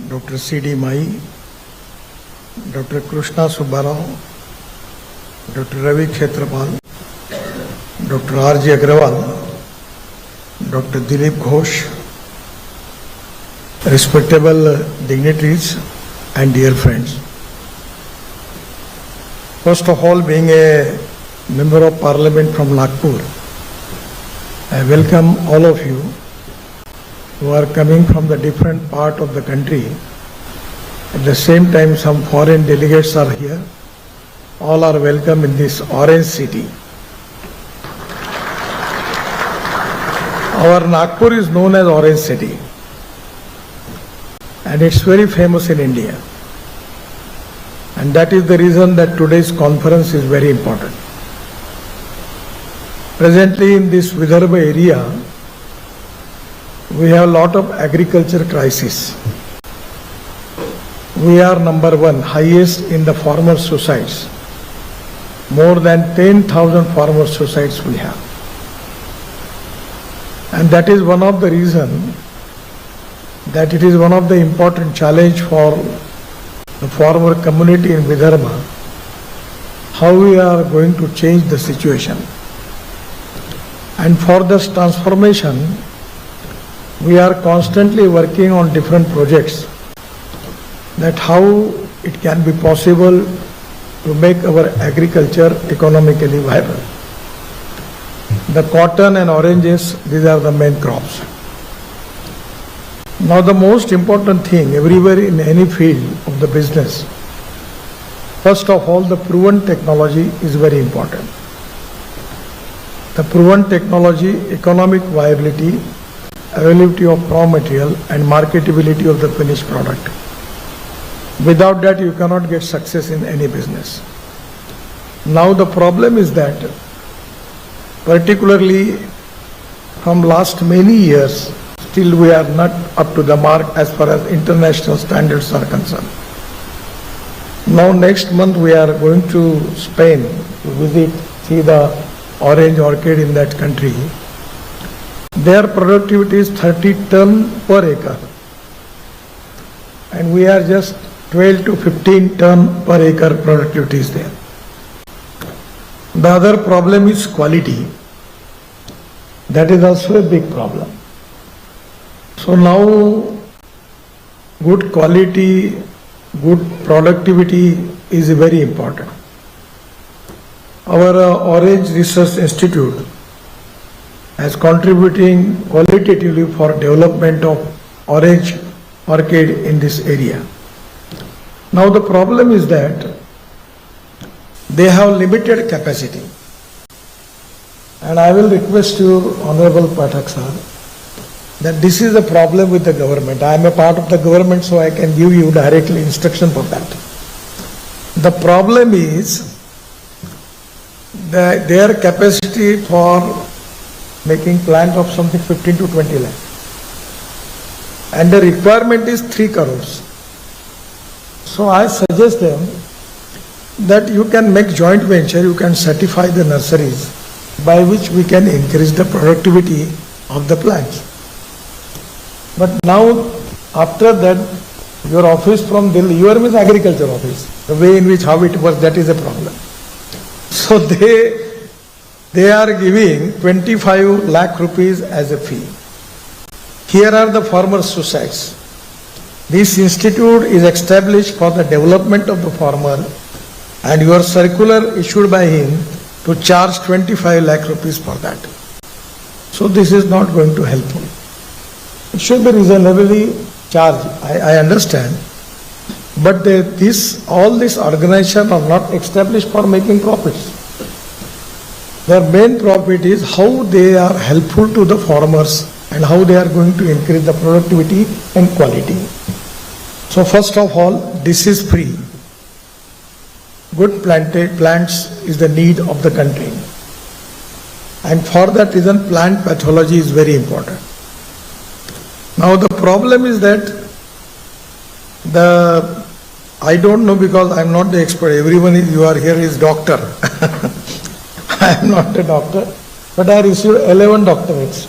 Dr. C.D. Mai, Dr. Krishna Subbarao, Dr. Ravi Kshetrapal, Dr. R.J. Agrawal, Dr. Dilip Ghosh, respectable dignitaries and dear friends. First of all, being a Member of Parliament from Nagpur, I welcome all of you who are coming from the different part of the country. At the same time, some foreign delegates are here. All are welcome in this orange city. Our Nagpur is known as Orange City, and it's very famous in India. And that is the reason that today's conference is very important. Presently in this Vidarbha area, we have a lot of agriculture crisis. We are number one, highest in the farmer suicides. More than 10,000 farmer suicides we have. And that is one of the reasons that it is one of the important challenge for the farmer community in Vidarbha, how we are going to change the situation. And for this transformation, we are constantly working on different projects, that how it can be possible to make our agriculture economically viable. The cotton and oranges, these are the main crops. Now the most important thing everywhere in any field of the business, first of all, the proven technology is very important. The proven technology, economic viability, availability of raw material and marketability of the finished product. Without that, you cannot get success in any business. Now the problem is that, particularly from last many years, still we are not up to the mark as far as international standards are concerned. Now next month we are going to Spain to visit, see the orange orchid in that country. Their productivity is 30 ton per acre. And we are just 12 to 15 ton per acre productivity is there. The other problem is quality. That is also a big problem. So now good quality, good productivity is very important. Our Orange Research Institute is contributing qualitatively for development of orange orchid in this area. Now the problem is that they have limited capacity. And I will request you, Honorable Pathak sir, that this is a problem with the government. I am a part of the government, so I can give you directly instruction for that. The problem is that their capacity for making plant of something 15 to 20 lakh. And the requirement is 3 crores. So I suggest them that you can make joint venture, you can certify the nurseries by which we can increase the productivity of the plants. But now, after that, your office from Delhi, your means agriculture office, the way in which how it was, that is a problem. So they are giving 25 lakh rupees as a fee. Here are the farmer suicides. This institute is established for the development of the farmer, and your circular issued by him to charge 25 lakh rupees for that. So this is not going to help you. It should be reasonably charged, I understand. But all these organizations are not established for making profits. Their main profit is how they are helpful to the farmers and how they are going to increase the productivity and quality. So first of all, this is free. Good plants is the need of the country. And for that reason, plant pathology is very important. Now the problem is that I don't know, because I am not the expert. Everyone you are here is doctor. I am not a doctor, but I received 11 doctorates.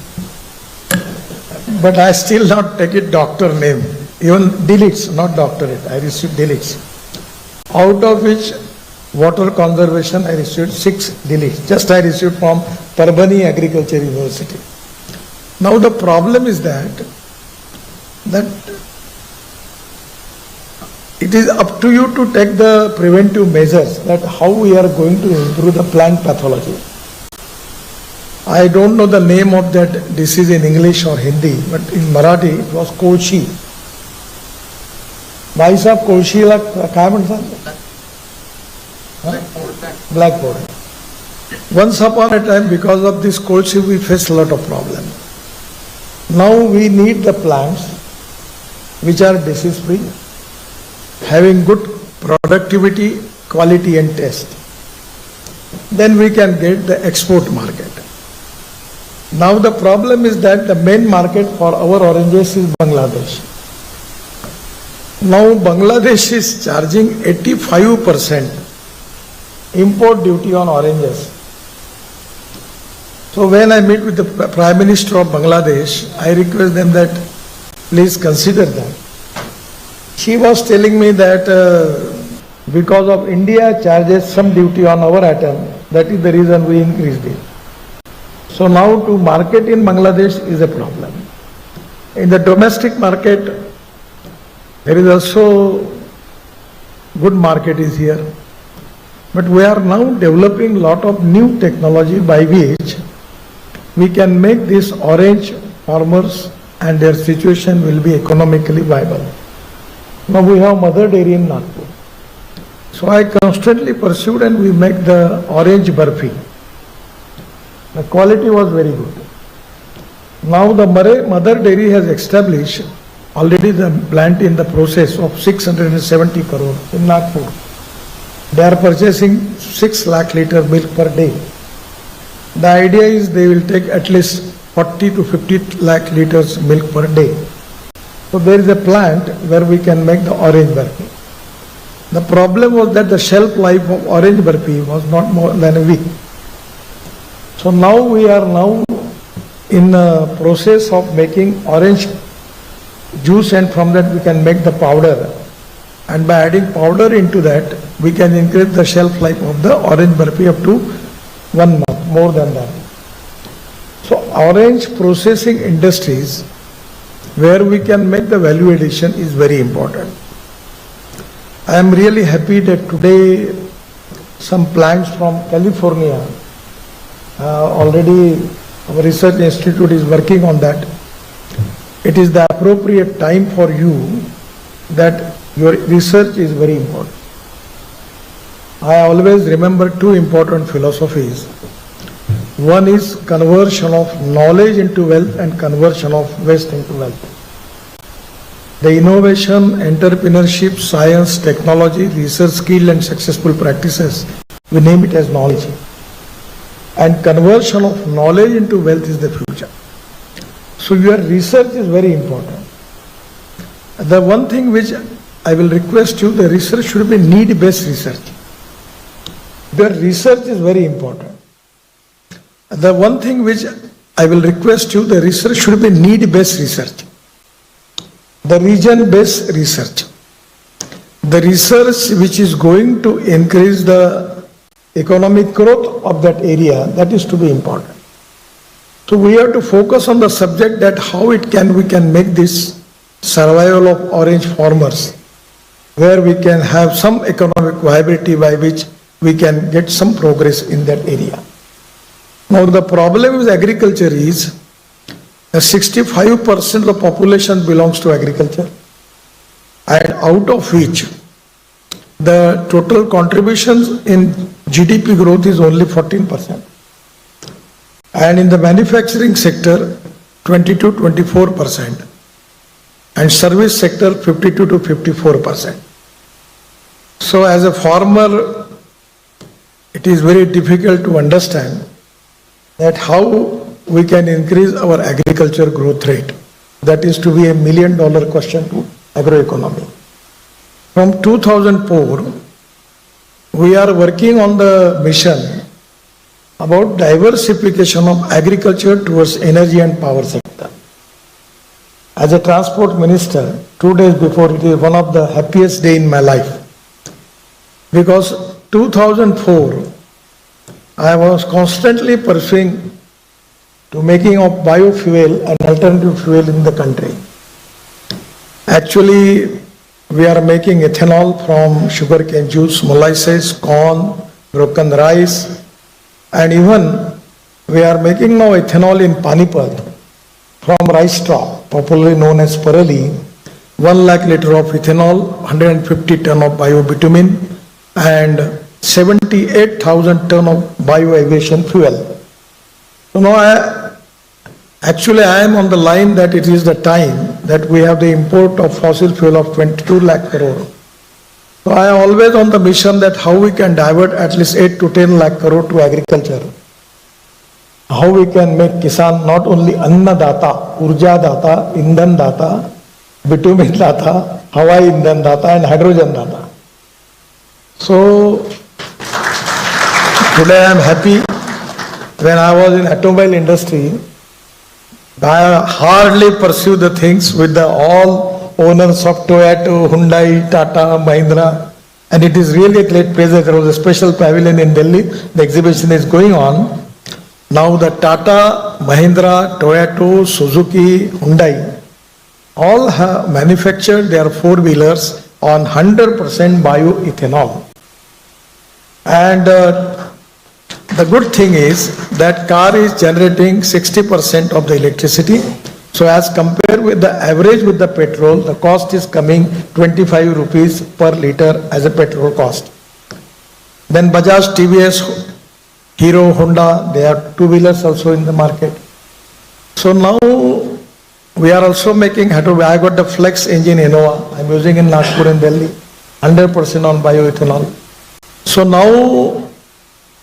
But I still not take it doctor name. even deletes, not doctorate, I received deletes. Out of which water conservation I received 6 deletes. Just I received from Parbhani Agriculture University. Now the problem is that it is up to you to take the preventive measures, that how we are going to improve the plant pathology. I don't know the name of that disease in English or Hindi, but in Marathi it was कोळशी. भाई साहब कोळशीला काय म्हणतात? Black board. Once upon a time, because of this कोळशी, we faced a lot of problems. Now we need the plants which are disease free, having good productivity, quality and taste. Then we can get the export market. Now the problem is that the main market for our oranges is Bangladesh. Now Bangladesh is charging 85% import duty on oranges. So when I meet with the Prime Minister of Bangladesh, I request them that please consider that. She was telling me that because of India charges some duty on our item, that is the reason we increased it. So now to market in Bangladesh is a problem. In the domestic market, there is also good market is here. But we are now developing lot of new technology by which we can make these orange farmers and their situation will be economically viable. Now we have mother dairy in Nagpur. So I constantly pursued and we make the orange burfi. The quality was very good. Now the mother dairy has established already the plant in the process of 670 crore in Nagpur. They are purchasing 6 lakh liter milk per day. The idea is they will take at least 40 to 50 lakh liters milk per day. So there is a plant where we can make the orange burfi. The problem was that the shelf life of orange burfi was not more than a week. So now we are in a process of making orange juice, and from that we can make the powder. And by adding powder into that, we can increase the shelf life of the orange burfi up to 1 month, more than that. So orange processing industries where we can make the value addition is very important. I am really happy that today some plants from California, already our research institute is working on that. It is the appropriate time for you that your research is very important. I always remember 2 important philosophies. One is conversion of knowledge into wealth and conversion of waste into wealth. The innovation, entrepreneurship, science, technology, research skill and successful practices, we name it as knowledge. And conversion of knowledge into wealth is the future. So your research is very important. The one thing which I will request you, the research should be need-based research. The research is very important. The one thing which I will request you, the research should be need-based research. The region-based research. The research which is going to increase the economic growth of that area, that is to be important. So we have to focus on the subject that how we can make this survival of orange farmers, where we can have some economic viability by which we can get some progress in that area. Now the problem with agriculture is that 65% of the population belongs to agriculture, and out of which the total contributions in GDP growth is only 14%. And in the manufacturing sector, 22-24%. And service sector, 52 to 54%. So as a farmer, it is very difficult to understand that how we can increase our agriculture growth rate. That is to be $1 million question to agroeconomy. From 2004, we are working on the mission about diversification of agriculture towards energy and power sector. as a transport minister, 2 days before, it is one of the happiest day in my life. Because 2004, I was constantly pursuing to making of biofuel and alternative fuel in the country. Actually, we are making ethanol from sugarcane juice, molasses, corn, broken rice, and even we are making now ethanol in Panipat from rice straw, popularly known as Parali, 1 lakh liter of ethanol, 150 ton of biobitumin, and 78,000 ton of bioaviation fuel. So now I am on the line that it is the time that we have the import of fossil fuel of 22 lakh crore. So I am always on the mission that how we can divert at least 8 to 10 lakh crore to agriculture. How we can make Kisan not only Anna Data, Urja Data, Indhan Data, Bitumin Data, Hawai Indhan Data and Hydrogen Data. So today I am happy. When I was in automobile industry, I hardly pursue the things with the all owners of Toyota, Hyundai, Tata, Mahindra, and it is really a great pleasure. There was a special pavilion in Delhi. The exhibition is going on. Now the Tata, Mahindra, Toyota, Suzuki, Hyundai, all have manufactured their four-wheelers on 100% bioethanol. And the good thing is that car is generating 60% of the electricity. So as compared with the average with the petrol, the cost is coming 25 rupees per liter as a petrol cost. Then Bajaj, TVS, Hero, Honda, they have two-wheelers also in the market. So now we are also making, I got the flex engine Innova, I'm using in Nagpur and Delhi, 100% on bioethanol. So now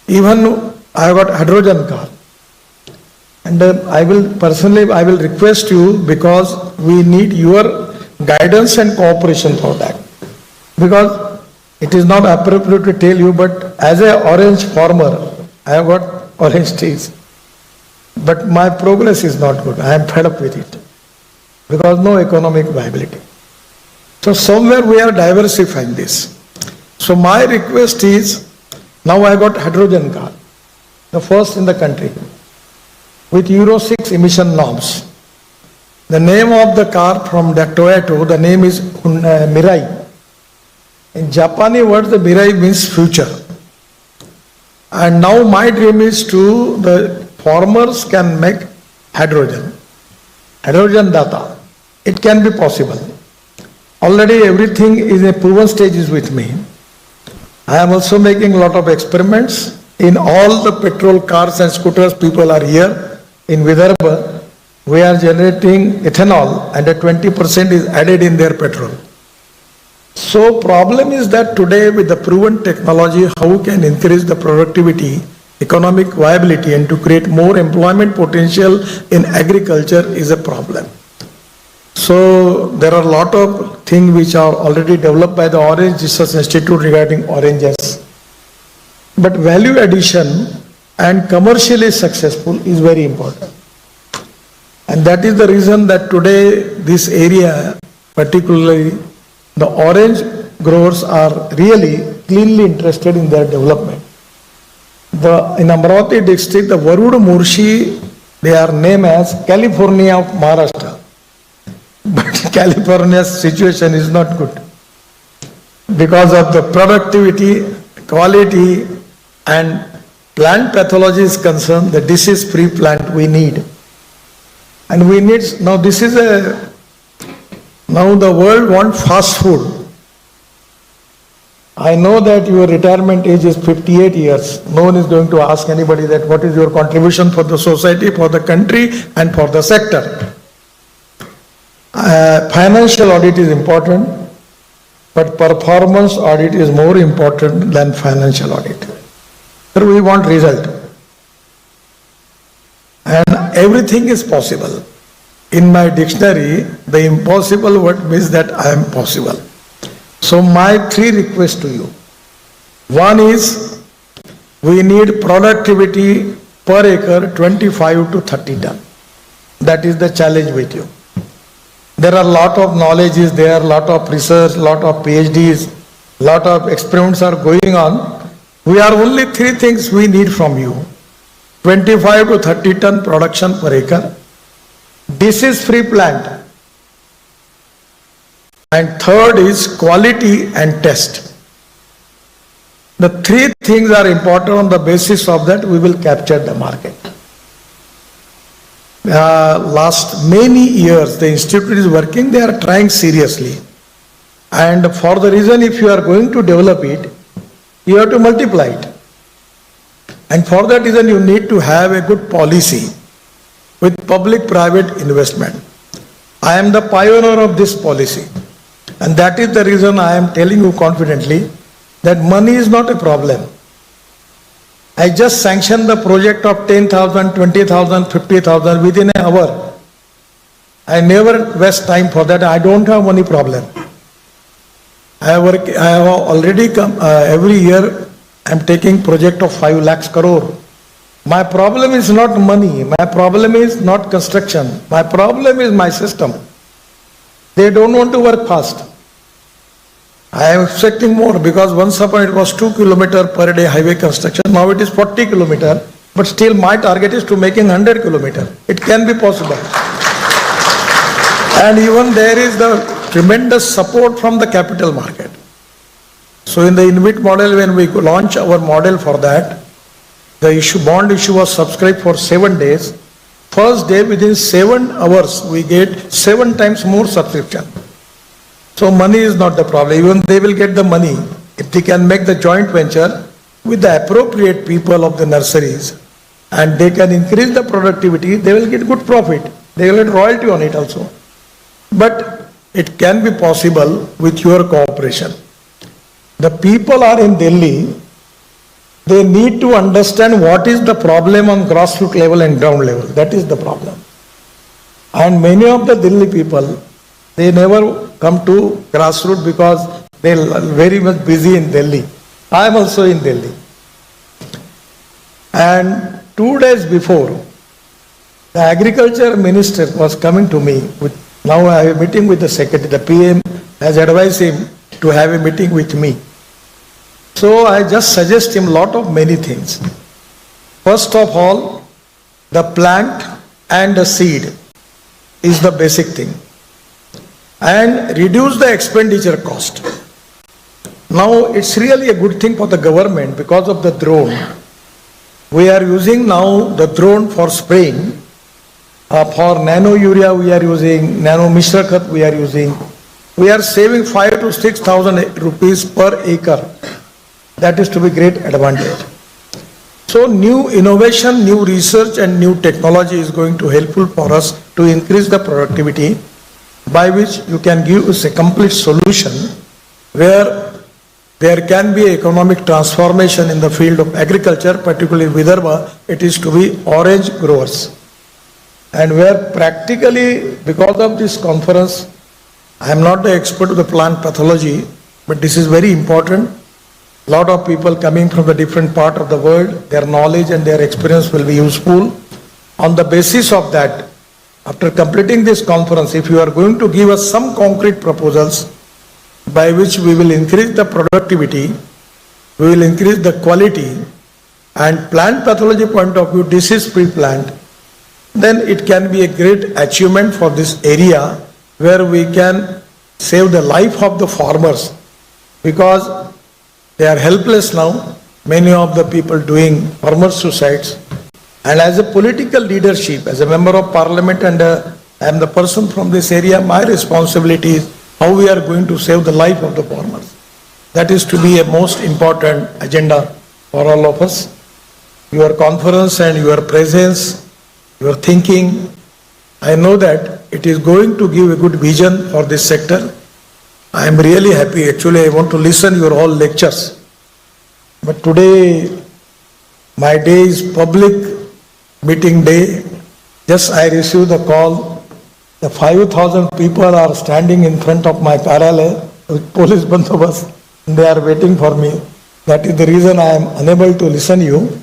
even I got hydrogen car. And I will request you, because we need your guidance and cooperation for that. Because it is not appropriate to tell you, but as an orange farmer, I have got orange trees. But my progress is not good. I am fed up with it. Because no economic viability. So somewhere we are diversifying this. So my request is, now I got hydrogen car, the first in the country, with Euro 6 emission norms. The name of the car from the Toyota, the name is Mirai. In Japanese words, the Mirai means future. And now my dream is to, the farmers can make hydrogen data. It can be possible. Already everything is a proven stages with me. I am also making a lot of experiments. In all the petrol cars and scooters, people are here. In Vidarbha, we are generating ethanol and 20% is added in their petrol. So problem is that today with the proven technology, how we can increase the productivity, economic viability and to create more employment potential in agriculture is a problem. So there are a lot of things which are already developed by the Orange Research Institute regarding oranges. But value addition and commercially successful is very important. And that is the reason that today this area, particularly the orange growers, are really keenly interested in their development. In Amravati district, the Varud Murshi, they are named as California of Maharashtra. But California's situation is not good. Because of the productivity, quality and plant pathology is concerned, the disease-free plant we need. And we need, now this is now the world wants fast food. I know that your retirement age is 58 years. No one is going to ask anybody that what is your contribution for the society, for the country and for the sector. Financial audit is important, but performance audit is more important than financial audit. So we want result. And everything is possible. In my dictionary, the impossible word means that I am possible. So my three requests to you. One is, we need productivity per acre 25 to 30 ton. That is the challenge with you. There are lot of knowledges there, lot of research, lot of PhDs, lot of experiments are going on. We are only three things we need from you. 25 to 30 ton production per acre. Disease-free plant. And third is quality and test. The three things are important. On the basis of that, we will capture the market. Last many years, the institute is working, they are trying seriously. And for the reason, if you are going to develop it, you have to multiply it. And for that reason, you need to have a good policy with public-private investment. I am the pioneer of this policy. And that is the reason I am telling you confidently that money is not a problem. I just sanctioned the project of 10,000, 20,000, 50,000 within an hour. I never waste time for that. I don't have money problem. I have already come, every year I am taking project of 5 lakhs crore. My problem is not money. My problem is not construction. My problem is my system. They don't want to work fast. I am expecting more because once upon it was 2 km per day highway construction. Now it is 40 km. But still my target is to making 100 km. It can be possible. And even there is the tremendous support from the capital market. So in the InvIT model, when we launch our model for that, the bond issue was subscribed for 7 days. First day, within 7 hours, we get 7 times more subscription. So money is not the problem. Even they will get the money if they can make the joint venture with the appropriate people of the nurseries, and they can increase the productivity. They will get good profit. They will get royalty on it also. But it can be possible with your cooperation. The people are in Delhi. They need to understand what is the problem on grassroots level and ground level. That is the problem. And many of the Delhi people, they never come to grassroots because they are very much busy in Delhi. I am also in Delhi. And 2 days before, the agriculture minister was coming to me with, now I have a meeting with the secretary. The PM has advised him to have a meeting with me. So I just suggest him lot of many things. First of all, the plant and the seed is the basic thing. And reduce the expenditure cost. Now it's really a good thing for the government because of the drone. We are using now the drone for spraying. For nano urea we are using, nano mishra khat we are using. We are saving 5,000 to 6,000 rupees per acre. That is to be great advantage. So new innovation, new research and new technology is going to helpful for us to increase the productivity, by which you can give us a complete solution where there can be economic transformation in the field of agriculture, particularly Vidarbha. It is to be orange growers. And where practically, because of this conference, I am not the expert of the plant pathology, but this is very important. Lot of people coming from the different part of the world, their knowledge and their experience will be useful. On the basis of that, after completing this conference, if you are going to give us some concrete proposals by which we will increase the productivity, we will increase the quality, and plant pathology point of view, disease-free plant, then it can be a great achievement for this area where we can save the life of the farmers, because they are helpless now, many of the people doing farmer suicides. And as a political leadership, as a member of parliament, and I am the person from this area, my responsibility is how we are going to save the life of the farmers. That is to be a most important agenda for all of us. Your conference and your presence, your thinking, I know that it is going to give a good vision for this sector. I am really happy. Actually, I want to listen your all lectures. But today, my day is public meeting day. Just I received the call. The 5,000 people are standing in front of my karalaya with police bandobast. They are waiting for me. That is the reason I am unable to listen you.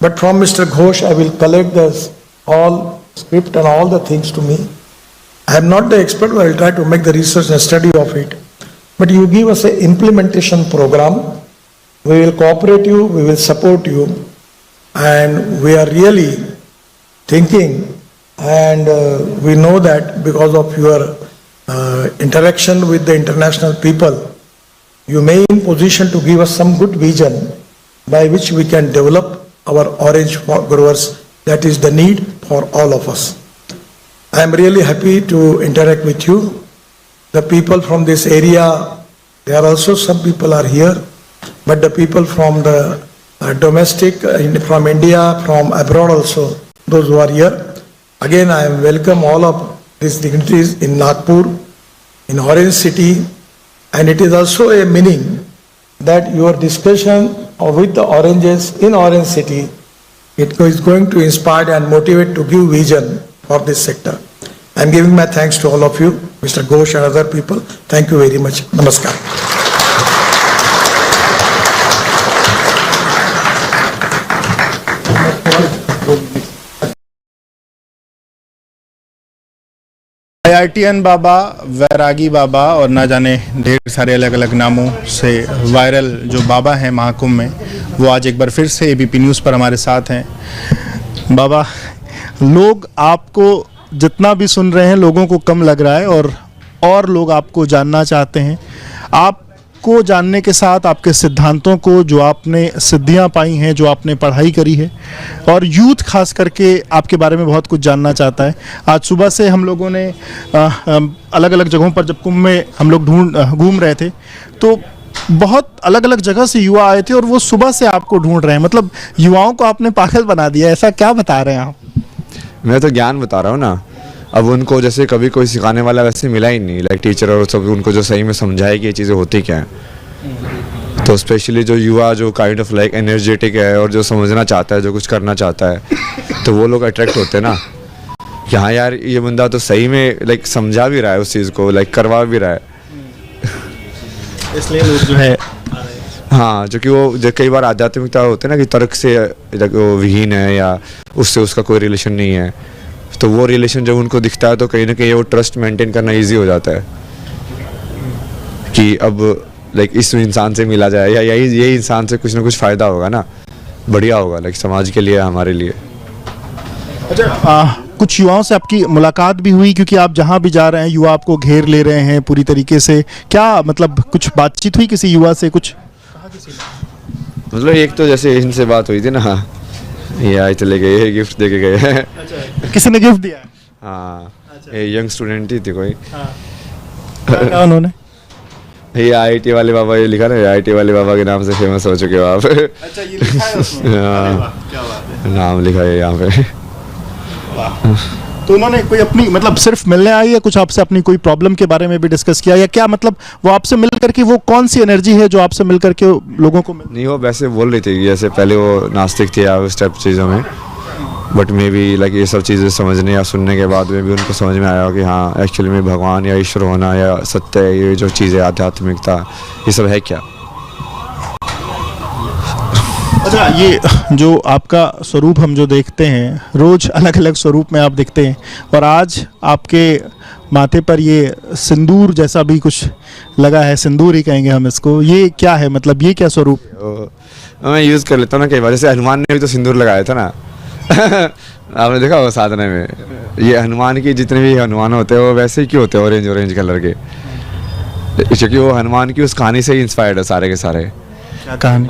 But from Mr. Ghosh, I will collect this all script and all the things to me. I am not the expert, but I will try to make the research and study of it. But you give us an implementation program. We will cooperate you, we will support you, and we are really thinking, and we know that because of your interaction with the international people, you may in position to give us some good vision by which we can develop our orange growers. That is the need for all of us. I am really happy to interact with you. The people from this area, there are also some people are here, but the people from the domestic, from India, from abroad also, those who are here. Again, I welcome all of these dignitaries in Nagpur, in Orange City, and it is also a meaning that your discussion with the oranges in Orange City, it is going to inspire and motivate to give vision for this sector. I am giving my thanks to all of you, Mr. Ghosh and other people. Thank you very much. Namaskar. IITN बाबा, वैरागी बाबा और ना जाने ढेर सारे अलग अलग नामों से viral जो बाबा हैं महाकुंभ में, वो आज एक बार फिर से ABP न्यूज़ पर हमारे साथ हैं। बाबा, लोग आपको जितना भी सुन रहे हैं लोगों को कम लग रहा है और लोग आपको जानना चाहते हैं। आपको जानने के साथ आपके सिद्धांतों को, जो आपने सिद्धियां पाई हैं, जो आपने पढ़ाई करी है, और यूथ खास करके आपके बारे में बहुत कुछ जानना चाहता है। आज सुबह से हम लोगों ने अलग अलग जगहों पर जब कुंभ में हम लोग घूम रहे थे तो बहुत अलग अलग जगह से युवा आए थे और वो सुबह से आपको ढूंढ रहे हैं। मतलब युवाओं को आपने पागल बना दिया, ऐसा क्या बता रहे हैं आप? मैं तो ज्ञान बता रहा हूँ ना। अब उनको जैसे कभी कोई सिखाने वाला वैसे मिला ही नहीं, लाइक टीचर और सब उनको जो सही में समझाए कि ये चीज़ें होती क्या हैं। तो स्पेशली जो युवा जो काइंड ऑफ लाइक एनर्जेटिक है और जो समझना चाहता है, जो कुछ करना चाहता है, तो वो लोग अट्रैक्ट होते हैं ना। यहाँ यार ये बंदा तो सही में लाइक समझा भी रहा है उस चीज़ को, लाइक करवा भी रहा है, इसलिए लोग जो है हाँ, जो कि वो जो कई बार आध्यात्मिकता होते हैं ना कि तर्क से वो विहीन है या उससे उसका कोई रिलेशन नहीं है, तो वो रिलेशन जब उनको दिखता है तो कहीं ना कहीं वो ट्रस्ट मेंटेन करना इजी हो जाता है कि अब लाइक इस इंसान से मिला जाए या यही इंसान से कुछ ना कुछ फ़ायदा होगा ना, बढ़िया होगा लाइक समाज के लिए, हमारे लिए। अच्छा, कुछ युवाओं से आपकी मुलाकात भी हुई क्योंकि आप जहाँ भी जा रहे हैं युवा आपको घेर ले रहे हैं पूरी तरीके से। क्या मतलब कुछ बातचीत हुई किसी युवा से? कुछ मतलब एक तो जैसे इनसे बात हुई थी ना, ये आए चले गए, ये गिफ्ट दे के गए। अच्छा, किसी ने गिफ्ट दिया? हाँ, अच्छा। ये यंग स्टूडेंट ही थी कोई। हाँ। क्या उन्होंने? ये IIT वाले बाबा, ये लिखा ना, IIT वाले बाबा के नाम से फेमस हो चुके हो आप। अच्छा, ये लिखा है उसमें? हाँ, क्या बात है, नाम लिखा है यहाँ पे। तो उन्होंने कोई अपनी मतलब सिर्फ मिलने आई या कुछ आपसे अपनी कोई प्रॉब्लम के बारे में भी डिस्कस किया, या क्या मतलब वो आपसे मिल करके वो कौन सी एनर्जी है जो आपसे मिल करके लोगों को नहीं, वो वैसे बोल रही थी जैसे पहले वो नास्तिक थे या उस टाइप चीज़ों में, बट मे बी लाइक ये सब चीज़ें समझने या सुनने के बाद में भी उनको समझ में आया कि हाँ एक्चुअली में भगवान या ईश्वर होना या सत्य, ये जो चीज़ें आध्यात्मिकता, ये सब है क्या। अच्छा, ये जो आपका स्वरूप हम जो देखते हैं, रोज़ अलग अलग स्वरूप में आप दिखते हैं, और आज आपके माथे पर ये सिंदूर जैसा भी कुछ लगा है, सिंदूर ही कहेंगे हम इसको, ये क्या है? मतलब ये क्या स्वरूप? मैं यूज़ कर लेता हूँ ना कई बार, जैसे हनुमान ने भी तो सिंदूर लगाया था ना। आपने देखा वो साधना में, ये हनुमान की जितने भी हनुमान होते हैं वो वैसे ही क्यों होते हैं, ऑरेंज कलर के, क्योंकि वो हनुमान की उस कहानी से ही इंस्पायर्ड है सारे के सारे। क्या कहानी?